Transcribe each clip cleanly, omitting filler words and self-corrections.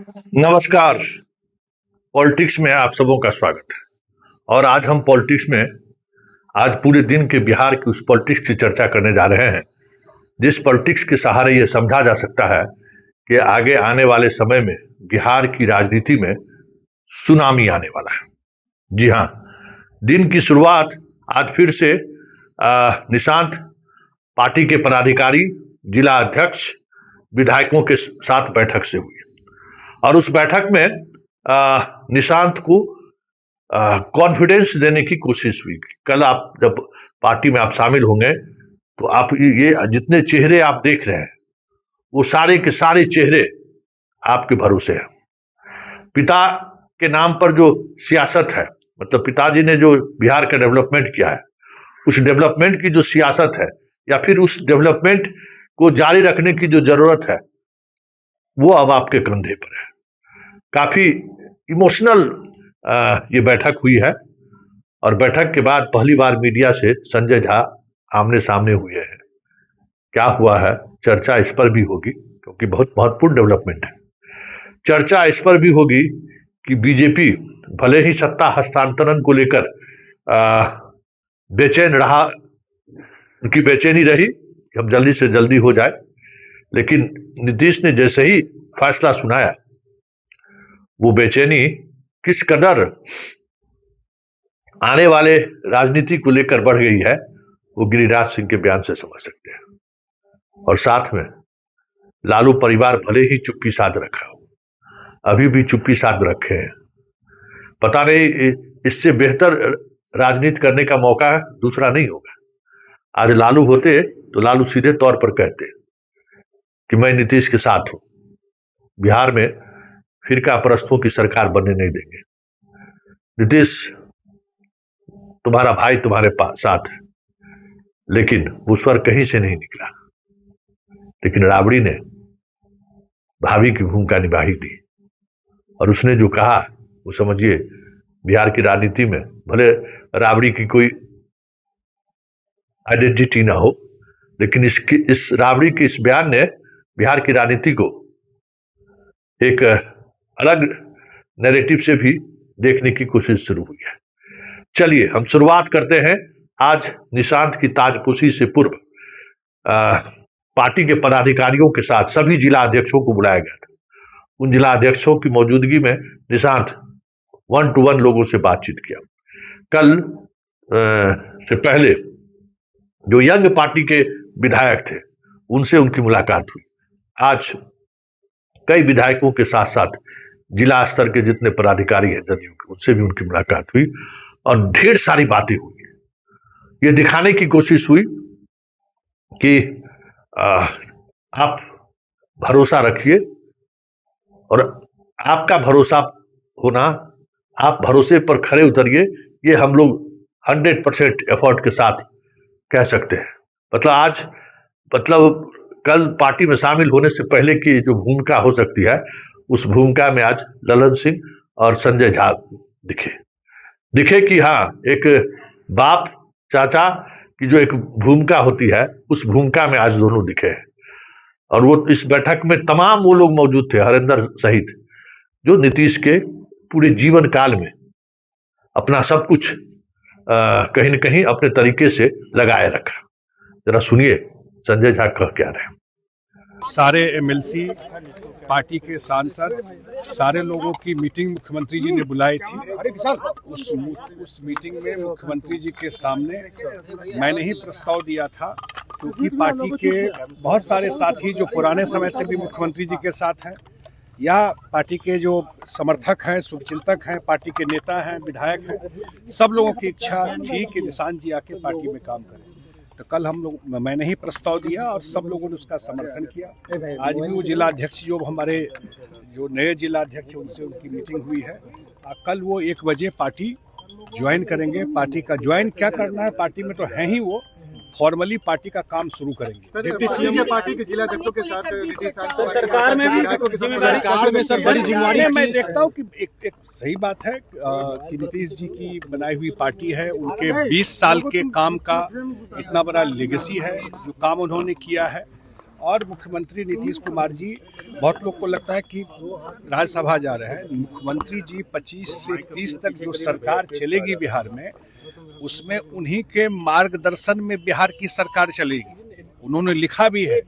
नमस्कार। पॉलिटिक्स में आप सबों का स्वागत है। और आज हम पॉलिटिक्स में आज पूरे दिन के बिहार की उस पॉलिटिक्स की चर्चा करने जा रहे हैं जिस पॉलिटिक्स के सहारे ये समझा जा सकता है कि आगे आने वाले समय में बिहार की राजनीति में सुनामी आने वाला है। जी हाँ, दिन की शुरुआत आज फिर से निशांत पार्टी के पदाधिकारी, जिला अध्यक्ष, विधायकों के साथ बैठक से हुई और उस बैठक में निशांत को कॉन्फिडेंस देने की कोशिश हुई। कल आप जब पार्टी में आप शामिल होंगे तो आप ये जितने चेहरे आप देख रहे हैं वो सारे के सारे चेहरे आपके भरोसे हैं। पिता के नाम पर जो सियासत है, मतलब पिताजी ने जो बिहार का डेवलपमेंट किया है, उस डेवलपमेंट की जो सियासत है या फिर उस डेवलपमेंट को जारी रखने की जो जरूरत है वो अब आपके कंधे पर है। काफी इमोशनल ये बैठक हुई है और बैठक के बाद पहली बार मीडिया से संजय झा आमने सामने हुए हैं। क्या हुआ है, चर्चा इस पर भी होगी क्योंकि बहुत महत्वपूर्ण डेवलपमेंट है। चर्चा इस पर भी होगी कि बीजेपी भले ही सत्ता हस्तांतरण को लेकर बेचैन रहा, उनकी बेचैनी रही कि अब जल्दी से जल्दी हो जाए, लेकिन नीतीश ने जैसे ही फैसला सुनाया वो बेचैनी किस कदर आने वाले राजनीति को लेकर बढ़ गई है वो गिरिराज सिंह के बयान से समझ सकते हैं। और साथ में लालू परिवार भले ही चुप्पी साध रखा हो, अभी भी चुप्पी साध रखे हैं। पता नहीं इससे बेहतर राजनीति करने का मौका दूसरा नहीं होगा। आज लालू होते तो लालू सीधे तौर पर कहते कि मैं नीतीश के साथ हूं, बिहार में फिरका परस्तों की सरकार बनने नहीं देंगे, नीतीश तुम्हारा भाई तुम्हारे साथ है। लेकिन वो स्वर कहीं से नहीं निकला। लेकिन राबड़ी ने भाभी की भूमिका निभाई थी और उसने जो कहा वो समझिए बिहार की राजनीति में भले राबड़ी की कोई आइडेंटिटी ना हो, लेकिन इस राबड़ी के इस बयान ने बिहार की राजनीति को एक अलग नैरेटिव से भी देखने की कोशिश शुरू हुई है। चलिए हम शुरुआत करते हैं। आज निशांत की ताजपोशी से पूर्व पार्टी के पदाधिकारियों के साथ सभी जिला अध्यक्षों को बुलाया गया था। उन जिला अध्यक्षों की मौजूदगी में निशांत 1-to-1 लोगों से बातचीत किया। कल से पहले जो यंग पार्टी के विधायक थे उनसे उनकी मुलाकात हुई। आज कई विधायकों के साथ साथ जिला स्तर के जितने पदाधिकारी हैं जदयू के, उनसे भी उनकी मुलाकात हुई और ढेर सारी बातें हुई। ये दिखाने की कोशिश हुई कि आप भरोसा रखिए और आपका भरोसा होना, आप भरोसे पर खरे उतरिए, ये हम लोग 100% एफर्ट के साथ कह सकते हैं। मतलब कल पार्टी में शामिल होने से पहले की जो भूमिका हो सकती है उस भूमिका में आज ललन सिंह और संजय झा दिखे कि हाँ, एक बाप चाचा की जो एक भूमिका होती है उस भूमिका में आज दोनों दिखे हैं। और वो इस बैठक में तमाम वो लोग मौजूद थे, हरिंदर सहित, जो नीतीश के पूरे जीवन काल में अपना सब कुछ कहीं न कहीं अपने तरीके से लगाए रखा। जरा सुनिए संजय झा कह क्या रहे हैं। सारे एमएलसी, पार्टी के सांसद, सारे लोगों की मीटिंग मुख्यमंत्री जी ने बुलाई थी। उस मीटिंग में मुख्यमंत्री जी के सामने मैंने ही प्रस्ताव दिया था, क्योंकि पार्टी के बहुत सारे साथी जो पुराने समय से भी मुख्यमंत्री जी के साथ हैं या पार्टी के जो समर्थक हैं, शुभचिंतक हैं, पार्टी के नेता हैं, विधायक हैं, सब लोगों की इच्छा थी कि निशांत जी आके पार्टी में काम करें। तो कल मैंने ही प्रस्ताव दिया और सब लोगों ने उसका समर्थन किया। आज भी वो जिला अध्यक्ष जो हमारे जो नए जिला अध्यक्ष उनसे उनकी मीटिंग हुई है। कल वो 1 बजे पार्टी ज्वाइन करेंगे। पार्टी का ज्वाइन क्या करना है, पार्टी में तो है ही, वो फॉर्मली पार्टी का काम शुरू करेंगे। डिप्टी सीएम के पार्टी के जिला अध्यक्षों के साथ सरकार में सब बड़ी जिम्मेदारी है। मैं देखता हूँ कि एक सही बात है कि नीतीश जी की बनाई हुई पार्टी है, उनके 20 साल के काम का इतना बड़ा लेगेसी है, जो काम उन्होंने किया है और मुख्यमंत्री नीतीश कुमार जी, बहुत लोग को लगता है कि राज्यसभा जा रहे हैं। मुख्यमंत्री जी 25 से 30 तक जो सरकार चलेगी बिहार में, उसमें उन्हीं के मार्गदर्शन में बिहार की सरकार चलेगी। उन्होंने लिखा भी है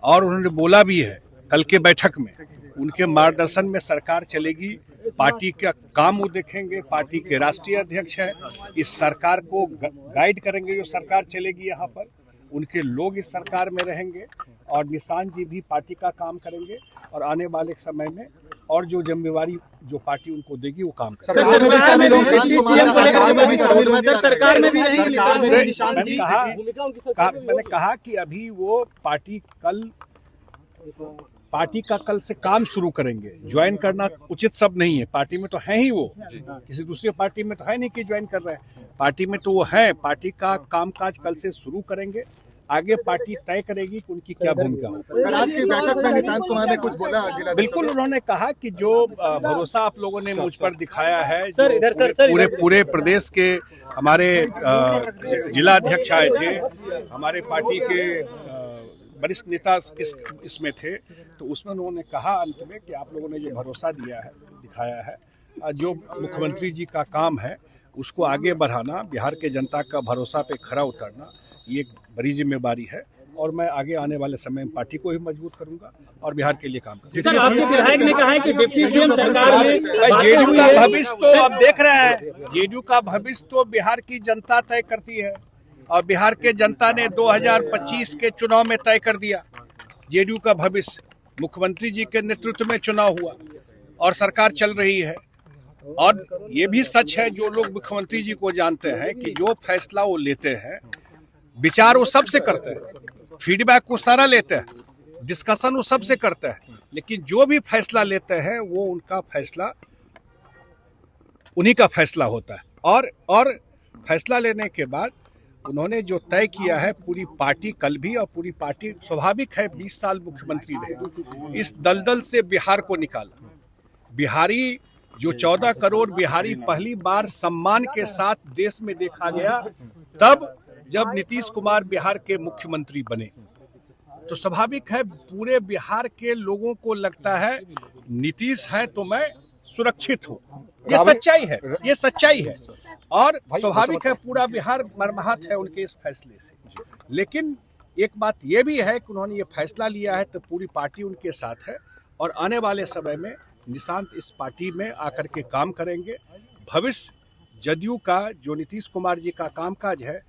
और उन्होंने बोला भी है कल के बैठक में, उनके मार्गदर्शन में सरकार चलेगी। पार्टी का काम वो देखेंगे, पार्टी के राष्ट्रीय अध्यक्ष हैं, इस सरकार को गाइड करेंगे। जो सरकार चलेगी यहाँ पर, उनके लोग इस सरकार में रहेंगे और निशांत जी भी पार्टी का काम करेंगे और आने वाले समय में और जो जिम्मेवारी जो पार्टी उनको देगी वो काम करेंगे। मैंने कहा कि अभी वो पार्टी का कल से काम शुरू करेंगे। ज्वाइन करना उचित सब नहीं है, पार्टी में तो है ही वो, किसी दूसरी पार्टी में तो है नहीं कि ज्वाइन कर रहे हैं, पार्टी में तो वो है। पार्टी का कामकाज कल से शुरू करेंगे, आगे पार्टी तय करेगी कि उनकी क्या भूमिका हो। आज की बैठक में निशांत कुमार ने कुछ बोला? बिल्कुल, उन्होंने कहा कि जो भरोसा आप लोगों ने मुझ पर दिखाया है, पूरे प्रदेश के हमारे जिला अध्यक्ष आए थे, हमारे पार्टी के वरिष्ठ नेता इसमें थे, तो उसमें उन्होंने कहा अंत में कि आप लोगों ने जो भरोसा दिया है, दिखाया है, जो मुख्यमंत्री जी का काम है उसको आगे बढ़ाना, बिहार के जनता का भरोसा पे खरा उतरना, ये एक बड़ी जिम्मेदारी है और मैं आगे आने वाले समय में पार्टी को भी मजबूत करूंगा और बिहार के लिए काम करूंगा। सर, आपके विधायक ने कहा है कि डिप्टी सीएम सरकार में जेडीयू का भविष्य तो अब देख रहे हैं, जेडीयू का भविष्य तो बिहार की जनता तय करती है और बिहार के जनता ने 2025 के चुनाव में तय कर दिया। जेडीयू का भविष्य मुख्यमंत्री जी के नेतृत्व में चुनाव हुआ और सरकार चल रही है। और ये भी सच है, जो लोग मुख्यमंत्री जी को जानते हैं, कि जो फैसला वो लेते हैं, विचार वो सबसे करते हैं, फीडबैक को सारा लेते हैं, डिस्कशन वो सबसे करते हैं, लेकिन जो भी फैसला लेते हैं वो उनका फैसला, उन्हीं का फैसला होता है। और फैसला लेने के बाद उन्होंने जो तय किया है, पूरी पार्टी कल भी और पूरी पार्टी, स्वाभाविक है 20 साल मुख्यमंत्री रहे, इस दलदल से बिहार को निकाला। बिहारी जो 14 करोड़ बिहारी पहली बार सम्मान के साथ देश में देखा गया, तब जब नीतीश कुमार बिहार के मुख्यमंत्री बने, तो स्वाभाविक है पूरे बिहार के लोगों को लगता है नीतीश है तो मैं सुरक्षित हूँ। ये सच्चाई है, ये सच्चाई है और स्वाभाविक है पूरा बिहार मर्माहत है उनके इस फैसले से। लेकिन एक बात ये भी है कि उन्होंने ये फैसला लिया है तो पूरी पार्टी उनके साथ है और आने वाले समय में निशांत इस पार्टी में आकर के काम करेंगे। भविष्य जदयू का, जो नीतीश कुमार जी का कामकाज है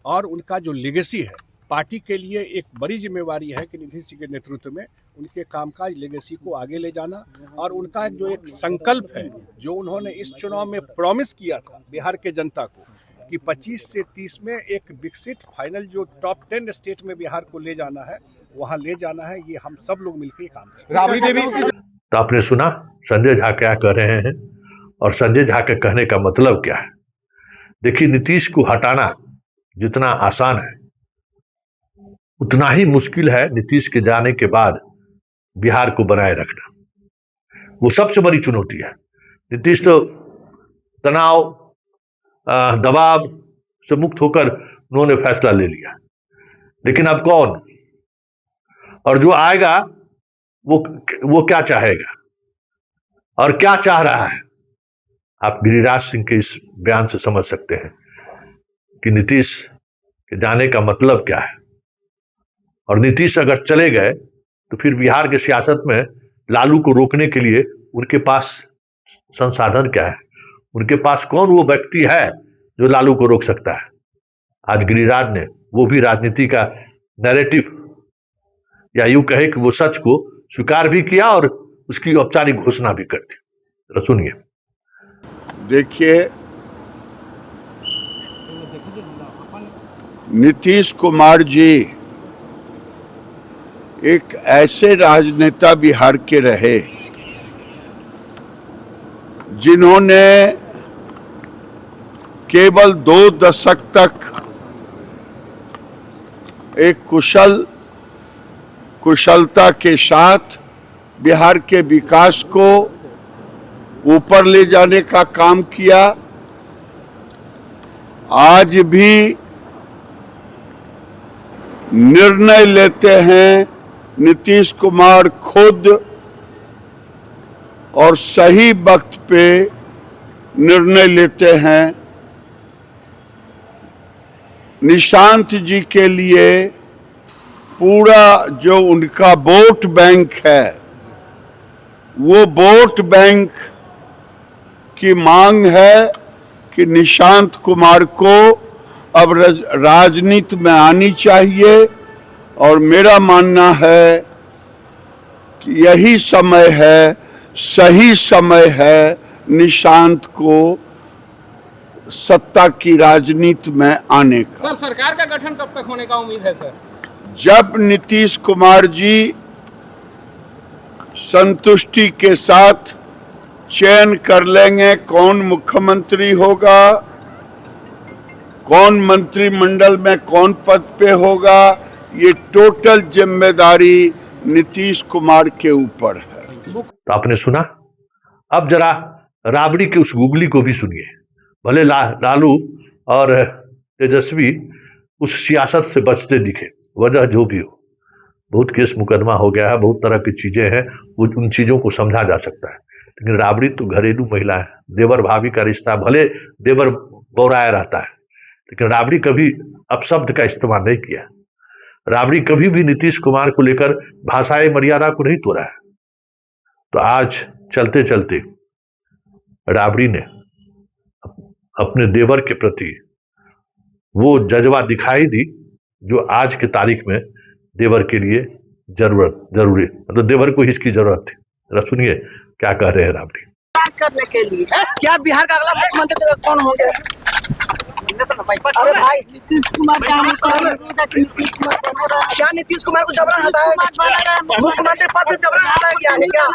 और उनका जो लेगेसी है, पार्टी के लिए एक बड़ी जिम्मेवारी है कि नीतीश जी के नेतृत्व में उनके कामकाज लेगेसी को आगे ले जाना। और उनका जो एक संकल्प है, जो उन्होंने इस चुनाव में प्रॉमिस किया था बिहार के जनता को, कि 25 से 30 में एक विकसित फाइनल जो टॉप 10 स्टेट में बिहार को ले जाना है, वहाँ ले जाना है, ये हम सब लोग मिलकर काम करें। राबड़ी देवी, तो आपने सुना संजय झा क्या कह रहे हैं और संजय झा के कहने का मतलब क्या है। देखिए, नीतीश को हटाना जितना आसान है, उतना ही मुश्किल है नीतीश के जाने के बाद बिहार को बनाए रखना। वो सबसे बड़ी चुनौती है। नीतीश तो तनाव, दबाव से मुक्त होकर उन्होंने फैसला ले लिया, लेकिन अब कौन और जो आएगा वो क्या चाहेगा और क्या चाह रहा है, आप गिरिराज सिंह के इस बयान से समझ सकते हैं कि नीतीश के जाने का मतलब क्या है। और नीतीश अगर चले गए तो फिर बिहार के सियासत में लालू को रोकने के लिए उनके पास संसाधन क्या है, उनके पास कौन वो व्यक्ति है जो लालू को रोक सकता है। आज गिरिराज ने वो भी राजनीति का नैरेटिव, या यूं कहे कि वो सच को स्वीकार भी किया और उसकी औपचारिक घोषणा भी कर दी। सुनिए। देखिए, नीतीश कुमार जी एक ऐसे राजनेता बिहार के रहे जिन्होंने केवल 2 दशक तक एक कुशलता के साथ बिहार के विकास को ऊपर ले जाने का काम किया। आज भी निर्णय लेते हैं नीतीश कुमार खुद और सही वक्त पे निर्णय लेते हैं। निशांत जी के लिए पूरा जो उनका वोट बैंक है, वो वोट बैंक की मांग है कि निशांत कुमार को अब राजनीति में आनी चाहिए। और मेरा मानना है कि यही समय है, सही समय है निशांत को सत्ता की राजनीति में आने का। सर, सरकार का गठन कब तक होने का उम्मीद है सर? जब नीतीश कुमार जी संतुष्टि के साथ चयन कर लेंगे कौन मुख्यमंत्री होगा, कौन मंत्रिमंडल में कौन पद पे होगा, ये टोटल जिम्मेदारी नीतीश कुमार के ऊपर है। तो आपने सुना, अब जरा राबड़ी के उस गुगली को भी सुनिए। भले लालू और तेजस्वी उस सियासत से बचते दिखे, वजह जो भी हो, बहुत केस मुकदमा हो गया है, बहुत तरह की चीजें हैं, वो उन चीजों को समझा जा सकता है। लेकिन राबड़ी तो घरेलू महिला है, देवर भाभी का रिश्ता, भले देवर बौराया रहता है, लेकिन राबड़ी कभी अपशब्द का इस्तेमाल नहीं किया। राबड़ी कभी भी नीतीश कुमार को लेकर भाषाई मर्यादा को नहीं तोड़ा है। तो आज चलते चलते राबड़ी ने अपने देवर के प्रति वो जज्बा दिखाई दी जो आज की तारीख में देवर के लिए जरूरी, मतलब देवर को इसकी जरूरत थी। जरा सुनिए क्या कह रहे हैं राबड़ी। करने के लिए क्या बिहार का अगला मुख्यमंत्री कौन होंगे? अरे भाई, नीतीश कुमार क्या नीतीश कुमार को जबरन हटाया? मुख्यमंत्री पद से जबरन हटाया गया है क्या?